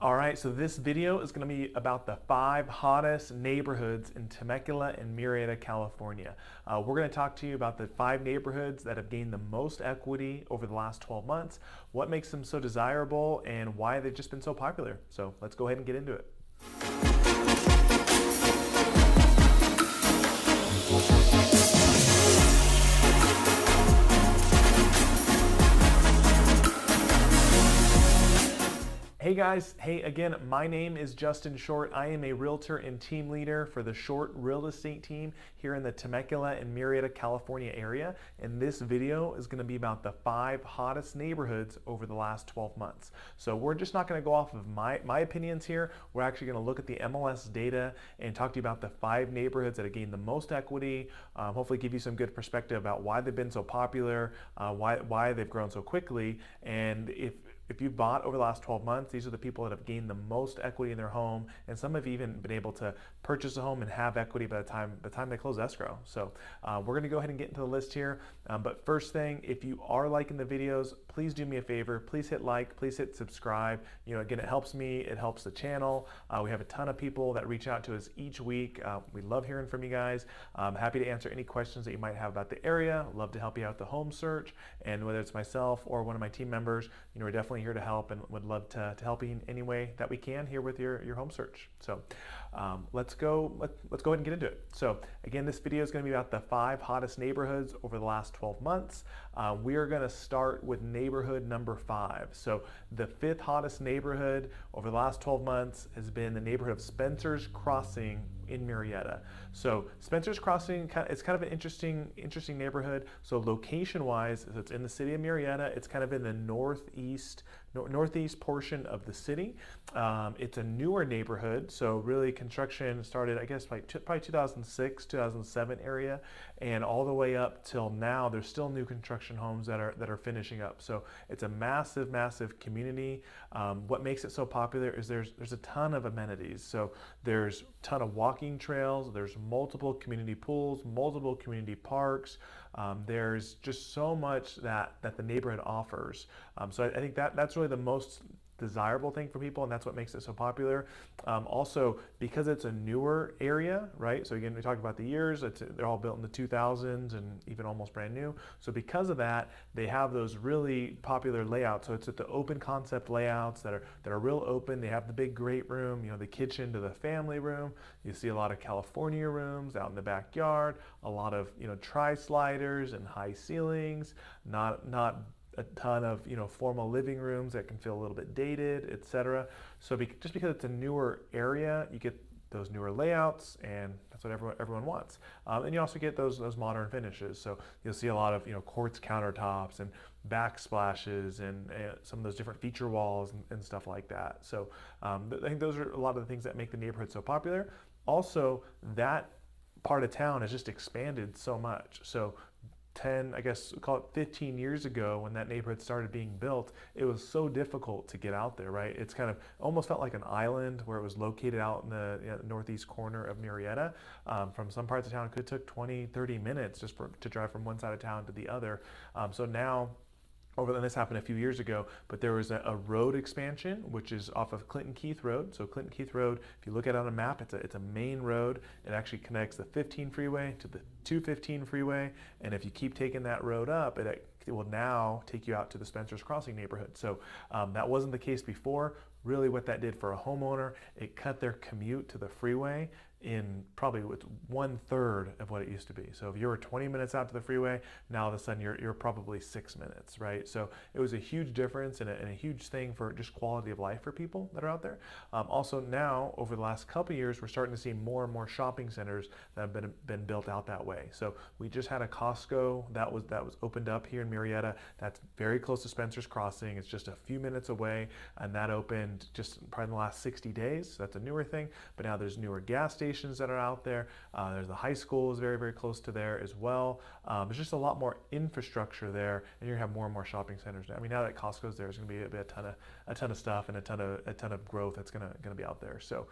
All right, so this video is going to be about the 5 hottest neighborhoods in Temecula and Murrieta, California. We're going to talk to you about the 5 neighborhoods that have gained the most equity over the last 12 months, what makes them so desirable, and why they've just been so popular. So let's go ahead and get into it. Hey guys, hey again, my name is Justin Short. I am a realtor and team leader for the Short Real Estate team here in the Temecula and Murrieta, California area. And this video is going to be about the 5 hottest neighborhoods over the last 12 months. So we're just not going to go off of my opinions here. We're actually going to look at the MLS data and talk to you about the 5 neighborhoods that have gained the most equity, hopefully give you some good perspective about why they've been so popular, why they've grown so quickly, and if you've bought over the last 12 months, these are the people that have gained the most equity in their home, and some have even been able to purchase a home and have equity by the time they close escrow. So we're going to go ahead and get into the list here. But first thing, if you are liking the videos, please do me a favor. Please hit like, please hit subscribe. You know, again, it helps me, it helps the channel. We have a ton of people that reach out to us each week. We love hearing from you guys. I'm happy to answer any questions that you might have about the area. Love to help you out with the home search, and whether it's myself or one of my team members, you know, we're definitely here to help and would love to help you in any way that we can here with your home search. So let's go ahead and get into it. So again, this video is going to be about the 5 hottest neighborhoods over the last 12 months. We are going to start with neighborhood number 5. So the 5th hottest neighborhood over the last 12 months has been the neighborhood of Spencer's Crossing in Murrieta. So Spencer's Crossing, it's kind of an interesting neighborhood. So location-wise, it's in the city of Murrieta. It's kind of in the northeast portion of the city. It's a newer neighborhood, so really construction started, I guess, like probably 2006, 2007 area, and all the way up till now. There's still new construction homes that are finishing up. So it's a massive community. What makes it so popular is there's a ton of amenities. So there's a ton of walking trails. There's multiple community pools, multiple community parks. There's just so much that the neighborhood offers. So I think that's really the most desirable thing for people, and that's what makes it so popular. Also, because it's a newer area, right? So again, we talked about the years. They're all built in the 2000s and even almost brand new. So because of that, they have those really popular layouts. So it's at the open concept layouts that are real open. They have the big great room, you know, the kitchen to the family room. You see a lot of California rooms out in the backyard, a lot of, you know, tri-sliders and high ceilings, not a ton of, you know, formal living rooms that can feel a little bit dated, etc. So just because it's a newer area, you get those newer layouts, and that's what everyone wants. And you also get those modern finishes. So you'll see a lot of, you know, quartz countertops and backsplashes and some of those different feature walls and stuff like that. So I think those are a lot of the things that make the neighborhood so popular. Also, that part of town has just expanded so much. So 10, I guess, call it 15 years ago, when that neighborhood started being built, it was so difficult to get out there, right? It's kind of almost felt like an island where it was located out in the northeast corner of Murrieta. From some parts of town, it could took 20, 30 minutes just to drive from one side of town to the other. So now, and this happened a few years ago, but there was a road expansion, which is off of Clinton Keith Road. So Clinton Keith Road, if you look at it on a map, it's a main road. It actually connects the 15 freeway to the 215 freeway. And if you keep taking that road up, it will now take you out to the Spencer's Crossing neighborhood. So that wasn't the case before. Really what that did for a homeowner, it cut their commute to the freeway in probably with 1/3 of what it used to be. So if you were 20 minutes out to the freeway, now all of a sudden you're probably 6 minutes, right? So it was a huge difference and a huge thing for just quality of life for people that are out there. Also now, over the last couple of years, we're starting to see more and more shopping centers that have been built out that way. So we just had a Costco that was opened up here in Murrieta. That's very close to Spencer's Crossing. It's just a few minutes away, and that opened just probably in the last 60 days. So that's a newer thing. But now there's newer gas stations stations that are out there. There's the high school is very, very close to there as well. There's just a lot more infrastructure there, and you're gonna have more and more shopping centers now. I mean, now that Costco's there, there's gonna be a ton of stuff and a ton of growth that's gonna be out there. So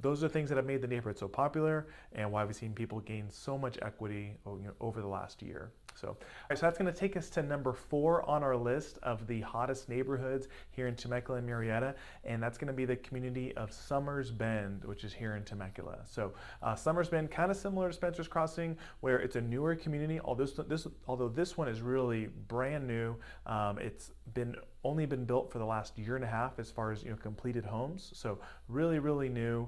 those are things that have made the neighborhood so popular, and why we've seen people gain so much equity over the last year. So that's going to take us to number 4 on our list of the hottest neighborhoods here in Temecula and Murrieta, and that's going to be the community of Sommers Bend, which is here in Temecula. So Sommers Bend, kind of similar to Spencer's Crossing, where it's a newer community. Although this one is really brand new, it's only been built for the last year and a half as far as completed homes. So really, really new.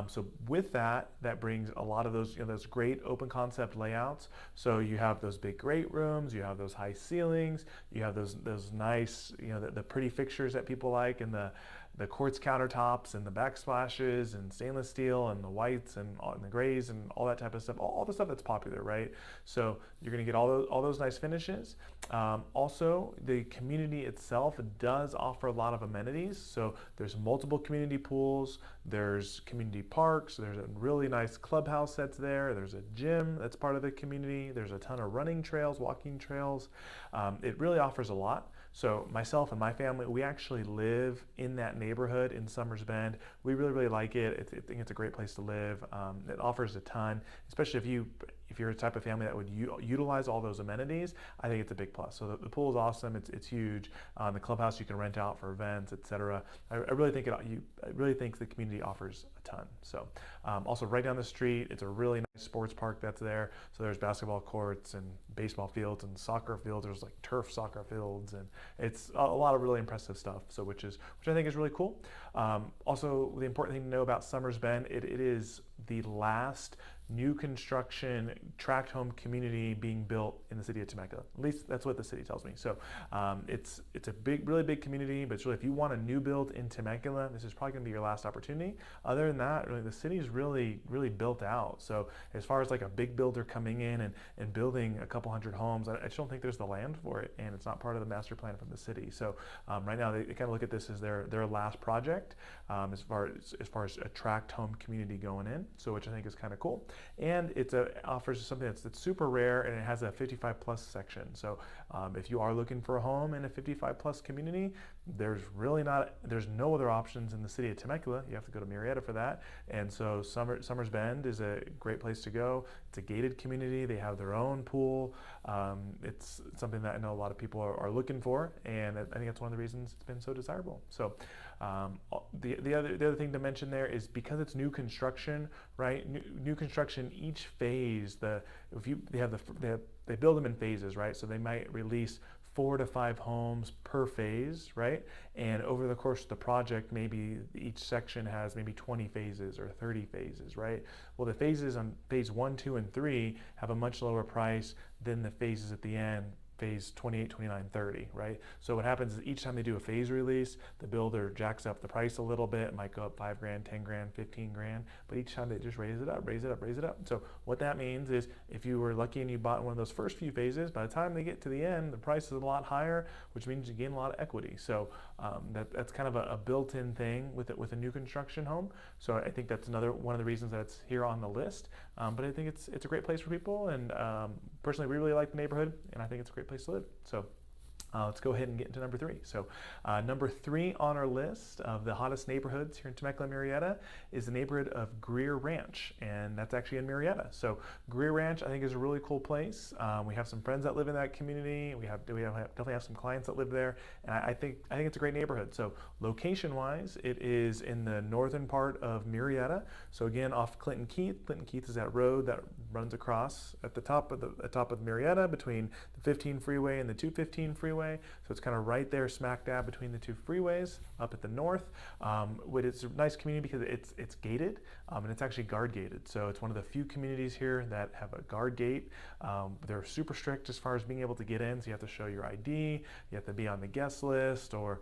So with that brings a lot of those those great open concept layouts. So you have those big great rooms, you have those high ceilings, you have those nice the pretty fixtures that people like, and the quartz countertops and the backsplashes and stainless steel and the whites and the grays and all that type of stuff, all the stuff that's popular, right? So you're going to get all those nice finishes. Also, the community itself does offer a lot of amenities. So there's multiple community pools, there's community parks, there's a really nice clubhouse that's there, there's a gym that's part of the community, there's a ton of running trails, walking trails. It really offers a lot. So myself and my family, we actually live in that neighborhood in Sommers Bend. We really, really like it. I think it's a great place to live. It offers a ton, especially if you're a type of family that would utilize all those amenities. I think it's a big plus. So the pool is awesome. It's huge. The clubhouse you can rent out for events, etc. I really think the community offers a ton. So also right down the street, it's a really nice sports park that's there. So there's basketball courts and baseball fields and soccer fields. There's like turf soccer fields, and it's a lot of really impressive stuff. So which I think is really cool. Also, the important thing to know about Sommers Bend, it is the last new construction tract home community being built in the city of Temecula. At least that's what the city tells me. So it's a really big community, but it's really, if you want a new build in Temecula, this is probably gonna be your last opportunity. Other than that, really the city is really built out. So as far as like a big builder coming in and building a couple hundred homes, I just don't think there's the land for it, and it's not part of the master plan from the city. So right now they kind of look at this as their last project as far as a tract home community going in. So which I think is kind of cool. And it offers something that's super rare, and it has a 55+ section. So if you are looking for a home in a 55+ community, there's no other options in the city of Temecula. You have to go to Murrieta for that. And so Sommers Bend is a great place to go. It's a gated community. They have their own pool. It's something that I know a lot of people are looking for, and I think that's one of the reasons it's been so desirable. So the other thing to mention there is, because it's new construction, right? New construction, each phase, they build them in phases, right? So they might release 4 to 5 homes per phase, right? And over the course of the project, maybe each section has maybe 20 phases or 30 phases, right? Well, the phases on phase 1, 2, and 3 have a much lower price than the phases at the end, phase 28, 29, 30, right? So what happens is each time they do a phase release, the builder jacks up the price a little bit. It might go up 5 grand, 10 grand, 15 grand, but each time they just raise it up, raise it up, raise it up. So what that means is, if you were lucky and you bought one of those first few phases, by the time they get to the end, the price is a lot higher, which means you gain a lot of equity. So that's kind of a built-in thing with a new construction home. So I think that's another one of the reasons that it's here on the list. But I think it's a great place for people, and personally, we really like the neighborhood, and I think it's a great place to live. So let's go ahead and get into number 3. So number 3 on our list of the hottest neighborhoods here in Temecula and Murrieta is the neighborhood of GREER Ranch, and that's actually in Murrieta. So GREER Ranch, I think, is a really cool place. We have some friends that live in that community. We definitely have some clients that live there, and I think it's a great neighborhood. So location-wise, it is in the northern part of Murrieta. So again, off Clinton Keith. Clinton Keith is that road that runs across at the top of Murrieta, between the 15 freeway and the 215 freeway. So it's kind of right there, smack dab between the 2 freeways up at the north. It's a nice community because it's gated, and it's actually guard gated. So it's one of the few communities here that have a guard gate. They're super strict as far as being able to get in. So you have to show your ID, you have to be on the guest list, or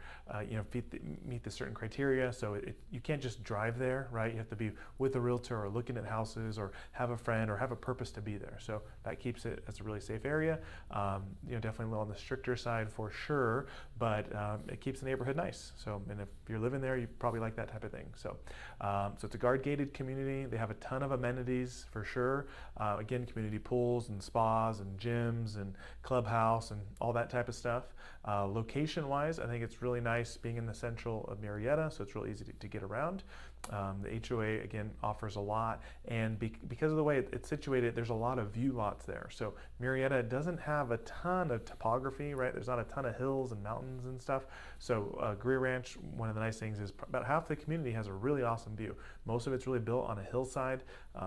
meet the certain criteria. So you can't just drive there, right? You have to be with a realtor or looking at houses, or have a friend or have a purpose to be there. So that keeps it as a really safe area. Definitely a little on the stricter side for sure, but it keeps the neighborhood nice. So, and if you're living there, you probably like that type of thing. So, so it's a guard-gated community. They have a ton of amenities for sure. Again, community pools and spas and gyms and clubhouse and all that type of stuff. Location-wise, I think it's really nice being in the central of Murrieta, so it's really easy to get around. The HOA, again, offers a lot, and because of the way it's situated, there's a lot of view lots there. So Murrieta doesn't have a ton of topography, right? There's not a ton of hills and mountains and stuff. So GREER Ranch, one of the nice things is about half the community has a really awesome view. Most of it's really built on a hillside,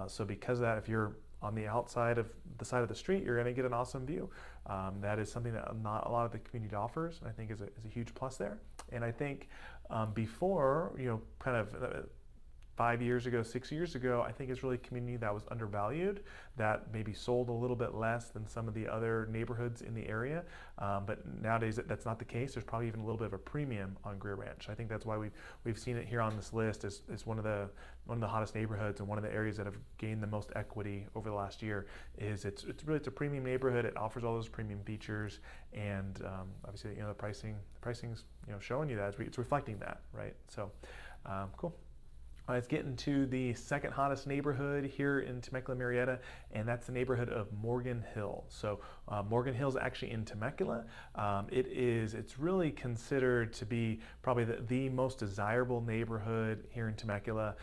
so because of that, if you're on the outside of the side of the street, you're going to get an awesome view. That is something that not a lot of the community offers, and I think is a huge plus there. And I think before, kind of 5 years ago, 6 years ago, I think it's really a community that was undervalued, that maybe sold a little bit less than some of the other neighborhoods in the area. But nowadays that's not the case. There's probably even a little bit of a premium on GREER Ranch. I think that's why we've seen it here on this list as one of the hottest neighborhoods, and one of the areas that have gained the most equity over the last year. Is it's a premium neighborhood. It offers all those premium features, and obviously the pricing's showing you that, it's reflecting that, right? So cool. Let's get into the second hottest neighborhood here in Temecula, Murrieta, and that's the neighborhood of Morgan Hill. So Morgan Hill is actually in Temecula. It's really considered to be probably the most desirable neighborhood here in Temecula.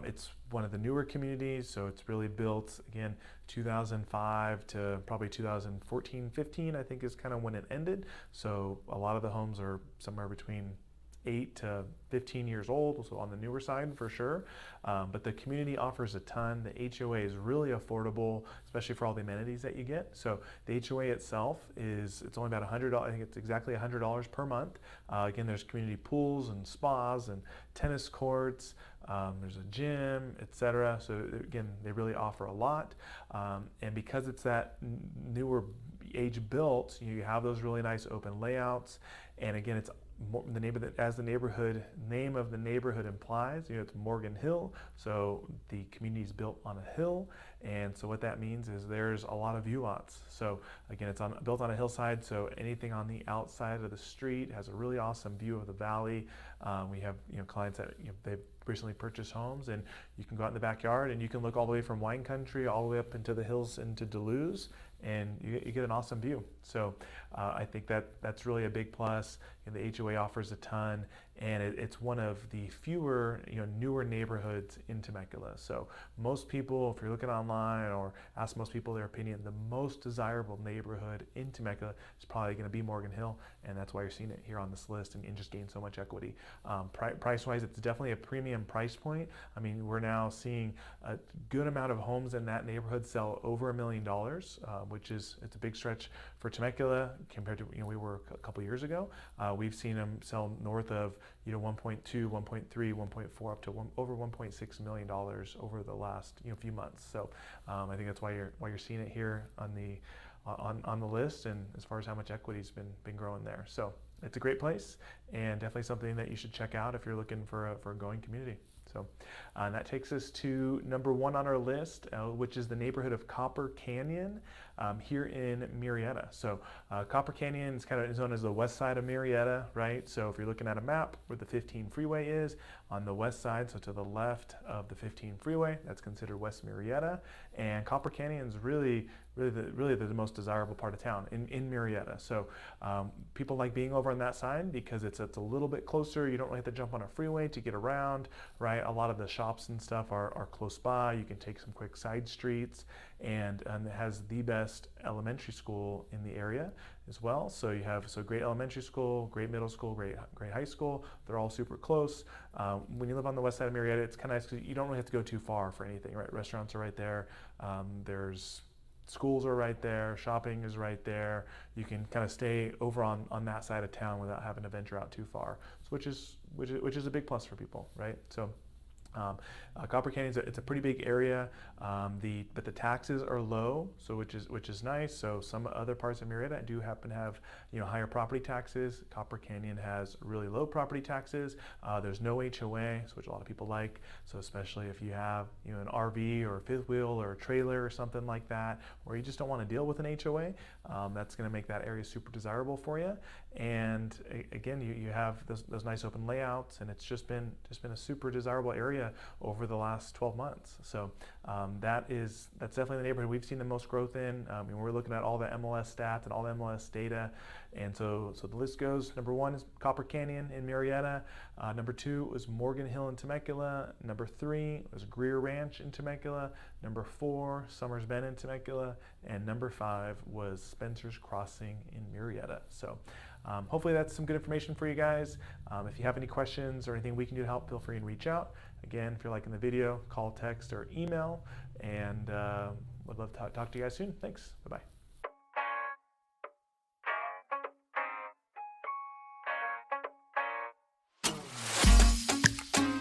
It's one of the newer communities, so it's really built, again, 2005 to probably 2014, 15, I think is kind of when it ended. So a lot of the homes are somewhere between 8 to 15 years old, so on the newer side for sure. But the community offers a ton. The HOA is really affordable, especially for all the amenities that you get. So the HOA itself it's only about $100. I think it's exactly $100 per month. Again, there's community pools and spas and tennis courts. There's a gym, etc. So again, they really offer a lot. And because it's that newer age built, you have those really nice open layouts. And again, it's as the name of the neighborhood implies, it's Morgan Hill, so the community is built on a hill, and so what that means is there's a lot of view lots. So again, it's built on a hillside, so anything on the outside of the street has a really awesome view of the valley. We have clients that they've recently purchased homes, and you can go out in the backyard and you can look all the way from wine country all the way up into the hills into Duluth, and you get an awesome view. So I think that's really a big plus. The HOA offers a ton, and it's one of the fewer newer neighborhoods in Temecula. So most people, if you're looking online or ask most people their opinion, the most desirable neighborhood in Temecula is probably going to be Morgan Hill, and that's why you're seeing it here on this list and just gain so much equity. Price-wise, it's definitely a premium price point. I mean, we're now seeing a good amount of homes in that neighborhood sell over $1 million, which it's a big stretch for Temecula compared to we were a couple years ago. We've seen them sell north of 1.2, 1.3, 1.4, up to over $1.6 million over the last few months. So I think that's why you're seeing it here on the list, and as far as how much equity's been growing there. So it's a great place, and definitely something that you should check out if you're looking for a growing community. So and that takes us to number 1 on our list, which is the neighborhood of Copper Canyon here in Murrieta. So Copper Canyon is kind of known as the west side of Murrieta, right? So if you're looking at a map where the 15 freeway is, on the west side, so to the left of the 15 freeway, that's considered West Murrieta. And Copper Canyon is really the most desirable part of town in Murrieta. So people like being over on that side because it's a little bit closer. You don't really have to jump on a freeway to get around, right? A lot of the shops and stuff are close by. You can take some quick side streets, and it has the best elementary school in the area as well. So you have great elementary school, great middle school, great high school. They're all super close. When you live on the west side of Murrieta, it's kind of nice because you don't really have to go too far for anything, right? Restaurants are right there. There's schools are right there. Shopping is right there. You can kind of stay over on that side of town without having to venture out too far, so which is a big plus for people, right? So Copper Canyon it's a pretty big area, but the taxes are low, so which is nice. So some other parts of Murrieta do happen to have higher property taxes. Copper Canyon has really low property taxes. There's no HOA, which a lot of people like. So especially if you have an RV or a fifth wheel or a trailer or something like that, or you just don't want to deal with an HOA, that's going to make that area super desirable for you. And again, you have those nice open layouts, and it's just been a super desirable area over the last 12 months. So that's definitely the neighborhood we've seen the most growth in. We're looking at all the MLS stats and all the MLS data, and so the list goes: number 1 is Copper Canyon in Murrieta, number 2 was Morgan Hill in Temecula, number 3 was GREER Ranch in Temecula, number 4 SOMMERS Bend in Temecula, and number 5 was Spencer's Crossing in Murrieta. So hopefully that's some good information for you guys. If you have any questions or anything we can do to help, feel free and reach out. Again, if you're liking the video, call, text, or email, and would love to talk to you guys soon. Thanks. Bye-bye.